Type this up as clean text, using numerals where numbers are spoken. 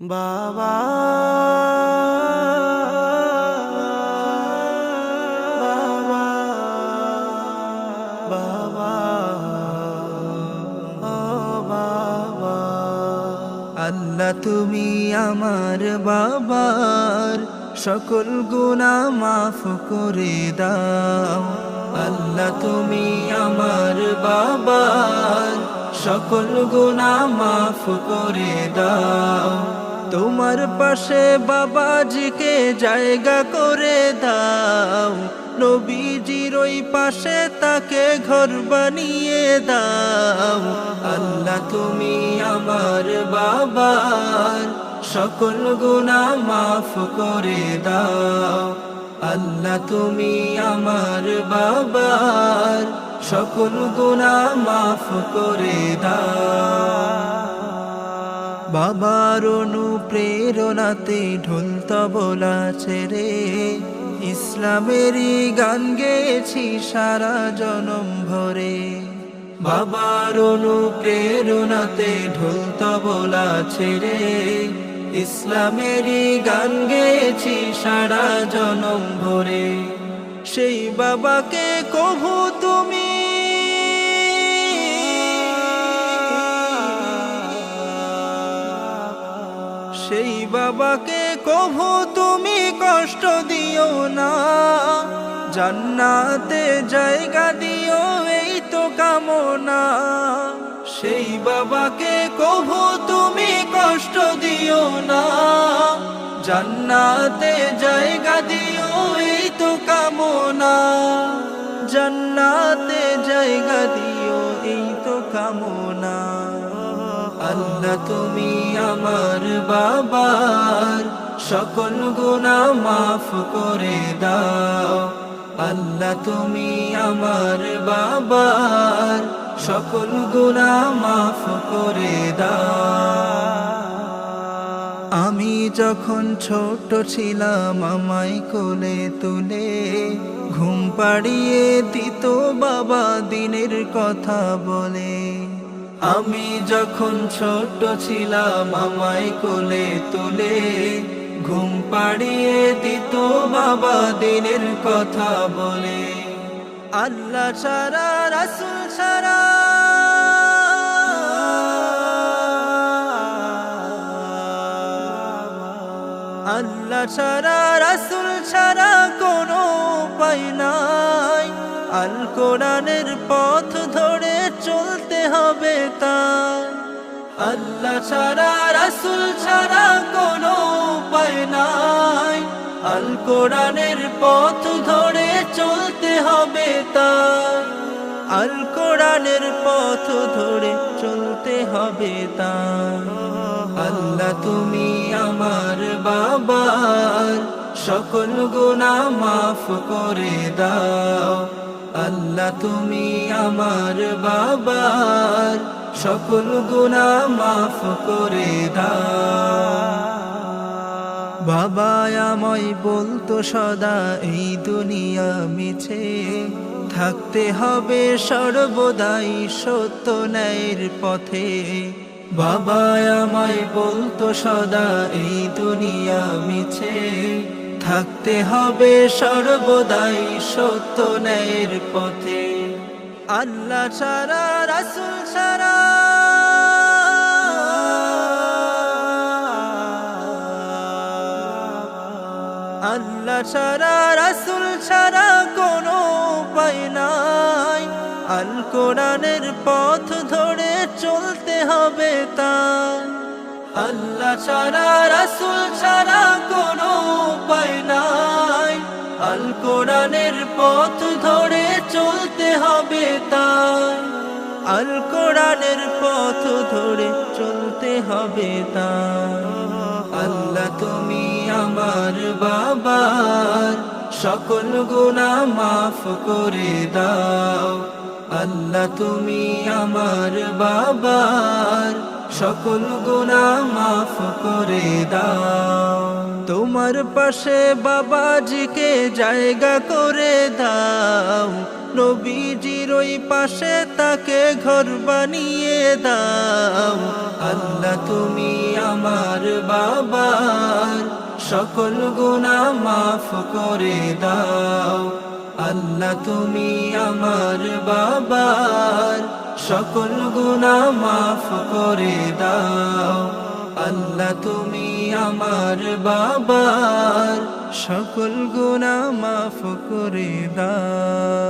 বাবা বাবা বাবা ও বাবা আল্লাহ তুমি আমার বাবার সকল গুনাহ মাফ করে দাও। আল্লাহ তুমি আমার বাবার সকল গুনাহ মাফ করে দাও। তোমার পাশে বাবাজিকে জায়গা করে দাও। নবীজির ওই পাশে তাকে ঘর বানিয়ে দাও। আল্লাহ তুমি আমার বাবার সকল গুনাহ মাফ করে দাও। আল্লাহ তুমি আমার বাবার সকল গুনাহ মাফ করে দাও। বাবার অনুপ্রেরণাতে ঢোল তবলা ছেড়ে ইসলামেরই গান গেয়েছি সারা জনম ভরে। বাবার অনুপ্রেরণাতে ঢোল তবলা ছেড়ে ইসলামেরই গান গেয়েছি সারা জনম ভরে। সেই বাবাকে কভু তুমি সেই বাবাকে কভু তুমি কষ্ট দিও না। জান্নাতে জায়গা দিও এই তো কামনা। সেই বাবাকে কভু তুমি কষ্ট দিও না। জান্নাতে জায়গা দিও এই তো কামনা। জান্নাতে জায়গা দিও এই তো কামনা। আল্লাহ তুমি আমার বাবার সকল গুনাহ মাফ করে দাও। আল্লাহ তুমি আমার বাবার সকল গুনাহ মাফ করে দাও। আমি যখন ছোট ছিলাম আমায় কোলে তুলে ঘুম পাড়িয়ে দিত বাবা দিনের কথা বলে। আমি যখন ছোট ছিলাম আমায় কোলে তুলে ঘুম পাড়িয়ে দিত বাবা দিনের কথা বলে। আল্লাহ ছাড়া রাসূল ছাড়া আল্লাহ ছাড়া রাসূল ছাড়া কোনো উপায় নাই। আল কোরআনের পথ ধরে চলতে হবে তাই। আল্লাহ ছাড়া রাসূল ছাড়া কোনো উপায় নাই। আল কোরআনের পথ ধরে চলতে হবে তাই। আল কোরআনের পথ ধরে চলতে হবে তাই। আল্লাহ তুমি আমার বাবার সকল গুনাহ মাফ করে দাও। আল্লাহ তুমি আমার বাবার সকল গুনাহ মাফ করে দাও। বাবা আমায় বলতো সদা এই দুনিয়া মিছে থাকতে হবে সর্বদাই সত্য ন্যায়ের পথে। বাবা আমায় বলতো সদা এই দুনিয়া মিছে থাকতে হবে সর্বদাই সত্য ন্যায়ের পথে। আল্লাহ ছাড়া রাসূল ছাড়া আল্লাহ ছাড়া রাসূল ছাড়া কোনো উপায় নাই। আল কোরআনের পথ ধরে চলতে হবে তাই। আল্লাহ ছাড়া রাসূল ছাড়া কোনো উপায় নাই। আল কোরআনের পথ ধরে চলতে হবে তাই। আল কোরআনের পথ ধরে চলতে হবে তাই। আল্লাহ তুমি আমার বাবার সকল গুনাহ মাফ করে দাও। আল্লাহ তুমি আমার বাবার সকল গুনাহ মাফ করে দাও। তোমার পাশে বাবাজিকে জায়গা করে দাও। নবীজির ওই পাশে তাকে ঘর বানিয়ে দাও। আল্লাহ তুমি আমার বাবার সকল গুনাহ মাফ করে দাও। আল্লাহ তুমি আমার বাবার সকল গুনাহ মাফ করে দাও। আল্লাহ তুমি আমার বাবার সকল গুনাহ মাফ করে দাও।